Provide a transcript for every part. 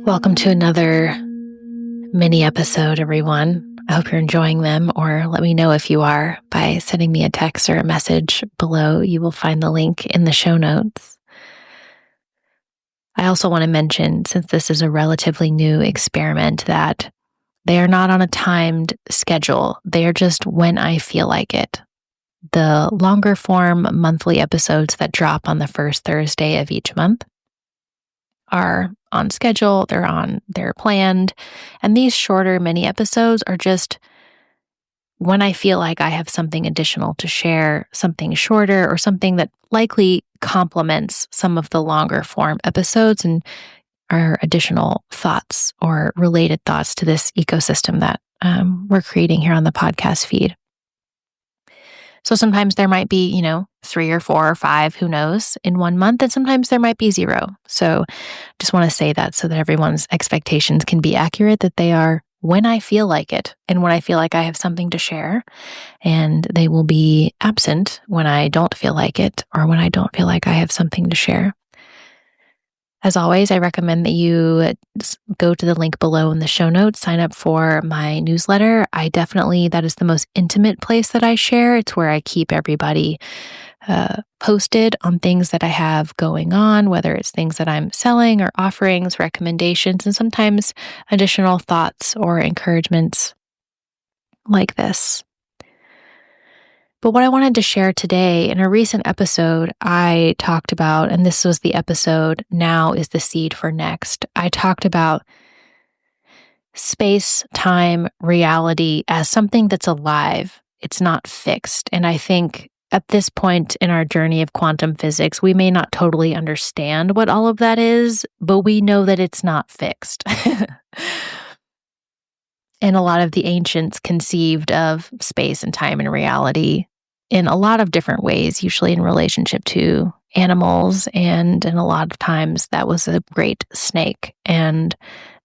Welcome to another mini episode, everyone. I hope you're enjoying them, or let me know if you are by sending me a text or a message below. You will find the link in the show notes. I also want to mention, since this is a relatively new experiment, that they are not on a timed schedule. They are just when I feel like it. The longer form monthly episodes that drop on the first Thursday of each month are on schedule, they're planned. And these shorter mini episodes are just when I feel like I have something additional to share, something shorter or something that likely complements some of the longer form episodes and are additional thoughts or related thoughts to this ecosystem that we're creating here on the podcast feed. So sometimes there might be, 3 or 4 or 5, who knows, in 1 month, and sometimes there might be 0. So just want to say that so that everyone's expectations can be accurate, that they are when I feel like it and when I feel like I have something to share, and they will be absent when I don't feel like it or when I don't feel like I have something to share. As always, I recommend that you go to the link below in the show notes, sign up for my newsletter. That is the most intimate place that I share. It's where I keep everybody posted on things that I have going on, whether it's things that I'm selling or offerings, recommendations, and sometimes additional thoughts or encouragements like this. But what I wanted to share today, in a recent episode, I talked about, and this was the episode, Now is the Seed for Next. I talked about space, time, reality as something that's alive. It's not fixed. And I think at this point in our journey of quantum physics, we may not totally understand what all of that is, but we know that it's not fixed. And a lot of the ancients conceived of space and time and reality in a lot of different ways, usually in relationship to animals. And a lot of times that was a great snake. And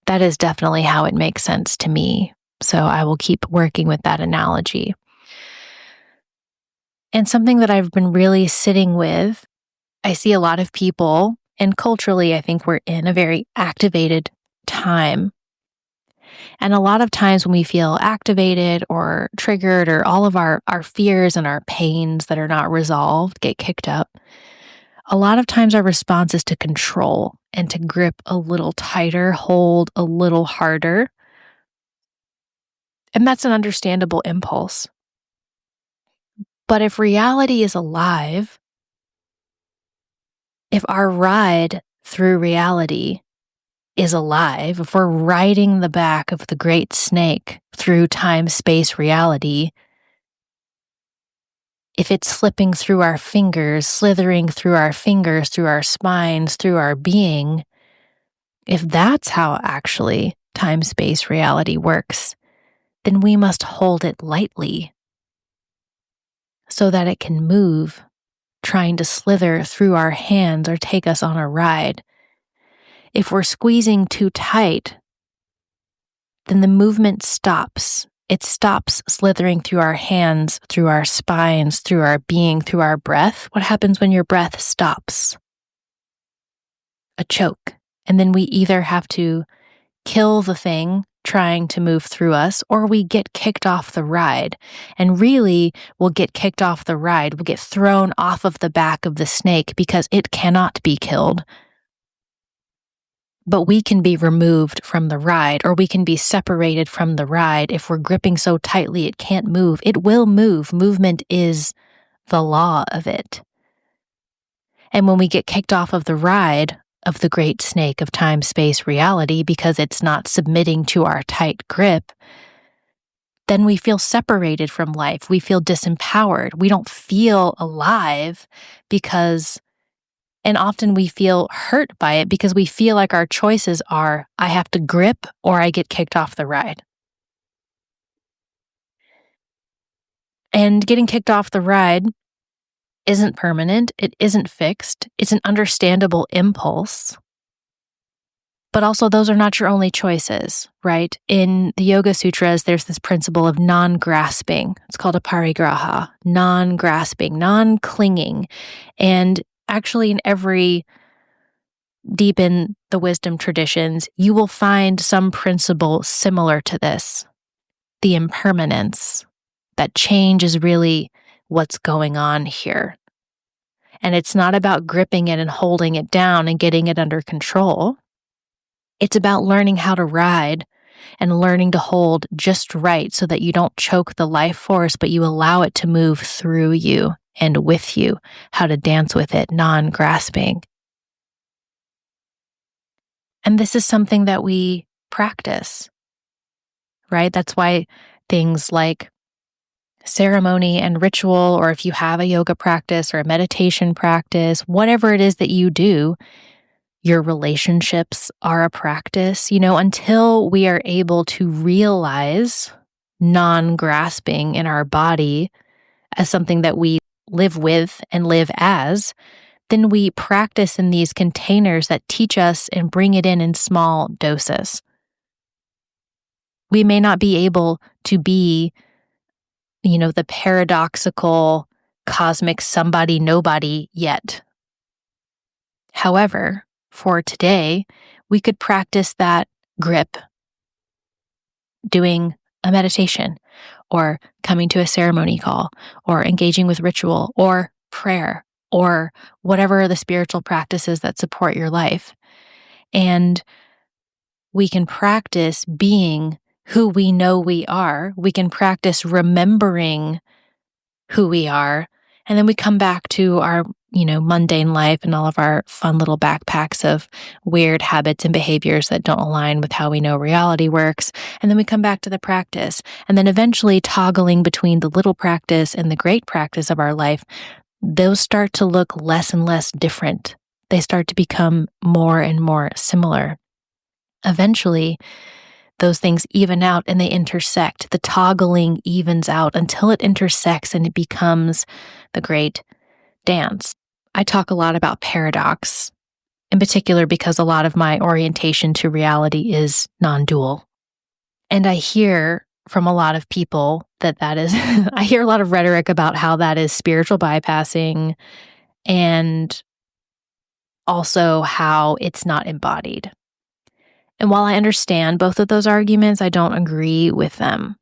that is definitely how it makes sense to me. So I will keep working with that analogy. And something that I've been really sitting with, I see a lot of people, and culturally, I think we're in a very activated time. And a lot of times when we feel activated or triggered, or all of our fears and our pains that are not resolved get kicked up, a lot of times our response is to control and to grip a little tighter, hold a little harder. And that's an understandable impulse. But if reality is alive, if our ride through reality is alive, if we're riding the back of the great snake through time, space, reality, if it's slipping through our fingers, slithering through our fingers, through our spines, through our being, if that's how actually time, space, reality works, then we must hold it lightly so that it can move, trying to slither through our hands or take us on a ride. If we're squeezing too tight, then the movement stops. It stops slithering through our hands, through our spines, through our being, through our breath. What happens when your breath stops? A choke. And then we either have to kill the thing trying to move through us, or we get kicked off the ride. And really, we'll get kicked off the ride. We'll get thrown off of the back of the snake because it cannot be killed. But we can be removed from the ride, or we can be separated from the ride. If we're gripping so tightly it can't move, it will move. Movement is the law of it. And when we get kicked off of the ride of the great snake of time, space, reality, because it's not submitting to our tight grip, then we feel separated from life. We feel disempowered. We don't feel alive and often we feel hurt by it because we feel like our choices are, I have to grip or I get kicked off the ride. And getting kicked off the ride isn't permanent. It isn't fixed. It's an understandable impulse. But also, those are not your only choices, right? In the Yoga Sutras, there's this principle of non-grasping. It's called a parigraha, non-grasping, non-clinging. And actually, in every deep in the wisdom traditions, you will find some principle similar to this. The impermanence, that change is really what's going on here. And it's not about gripping it and holding it down and getting it under control. It's about learning how to ride and learning to hold just right so that you don't choke the life force, but you allow it to move through you and with you, how to dance with it, non-grasping. And this is something that we practice, right? That's why things like ceremony and ritual, or if you have a yoga practice or a meditation practice, whatever it is that you do, your relationships are a practice, until we are able to realize non-grasping in our body as something that we live with and live as, then we practice in these containers that teach us and bring it in small doses. We may not be able to be, the paradoxical cosmic somebody nobody yet. However, for today, we could practice that grip doing a meditation or coming to a ceremony call or engaging with ritual or prayer or whatever are the spiritual practices that support your life. And we can practice being who we know we are. We can practice remembering who we are. And then we come back to our, mundane life and all of our fun little backpacks of weird habits and behaviors that don't align with how we know reality works. And then we come back to the practice. And then eventually toggling between the little practice and the great practice of our life, those start to look less and less different. They start to become more and more similar. Eventually, those things even out and they intersect. The toggling evens out until it intersects and it becomes the great dance. I talk a lot about paradox, in particular because a lot of my orientation to reality is non-dual. And I hear from a lot of people that is, I hear a lot of rhetoric about how that is spiritual bypassing and also how it's not embodied. And while I understand both of those arguments, I don't agree with them.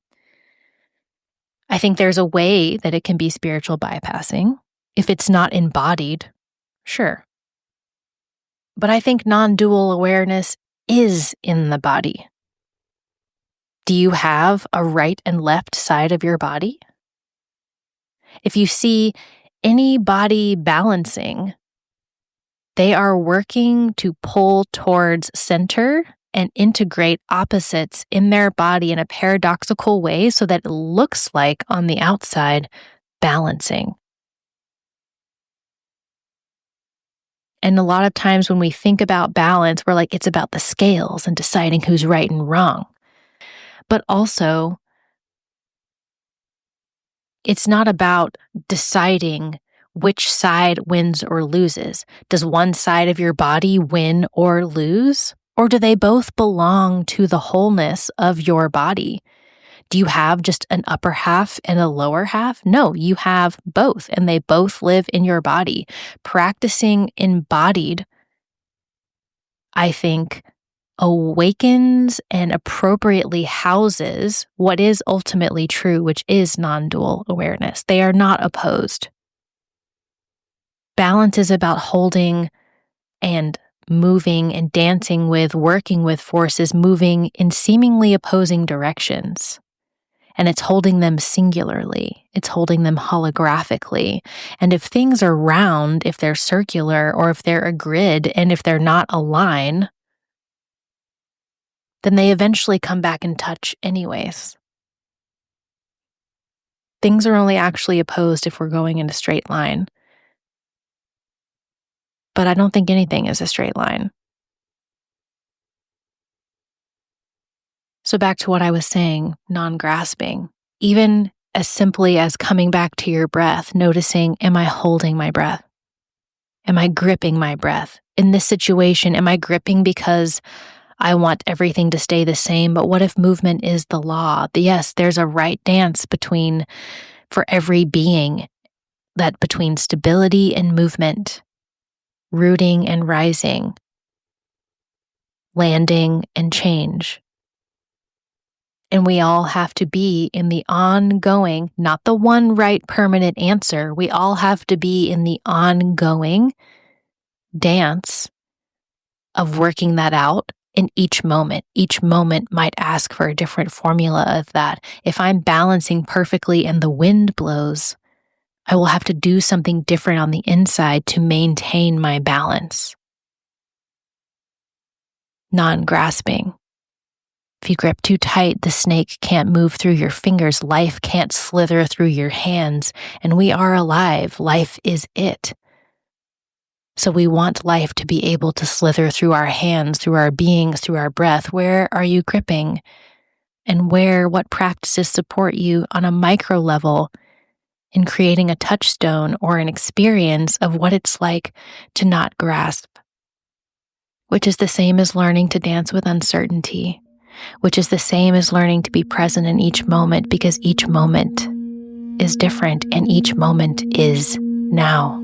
I think there's a way that it can be spiritual bypassing. If it's not embodied, sure. But I think non-dual awareness is in the body. Do you have a right and left side of your body? If you see any body balancing, they are working to pull towards center and integrate opposites in their body in a paradoxical way so that it looks like on the outside balancing. And a lot of times when we think about balance, we're like, it's about the scales and deciding who's right and wrong. But also, it's not about deciding which side wins or loses. Does one side of your body win or lose? Or do they both belong to the wholeness of your body? Do you have just an upper half and a lower half? No, you have both, and they both live in your body. Practicing embodied, I think, awakens and appropriately houses what is ultimately true, which is non-dual awareness. They are not opposed. Balance is about holding and moving and dancing with, working with forces moving in seemingly opposing directions. And it's holding them singularly. It's holding them holographically. And if things are round, if they're circular, or if they're a grid, and if they're not a line, then they eventually come back and touch anyways. Things are only actually opposed if we're going in a straight line. But I don't think anything is a straight line. So back to what I was saying, non-grasping. Even as simply as coming back to your breath, noticing, am I holding my breath? Am I gripping my breath? In this situation, am I gripping because I want everything to stay the same? But what if movement is the law? Yes, there's a right dance for every being, that between stability and movement, rooting and rising. landing, and change. And we all have to be in the ongoing, not the one right permanent answer. We all have to be in the ongoing dance of working that out in each moment. Each moment might ask for a different formula of that. If I'm balancing perfectly and the wind blows, I will have to do something different on the inside to maintain my balance. Non-grasping. If you grip too tight, the snake can't move through your fingers. Life can't slither through your hands. And we are alive. Life is it. So we want life to be able to slither through our hands, through our beings, through our breath. Where are you gripping? And what practices support you on a micro level in creating a touchstone or an experience of what it's like to not grasp? Which is the same as learning to dance with uncertainty. Which is the same as learning to be present in each moment, because each moment is different and each moment is now.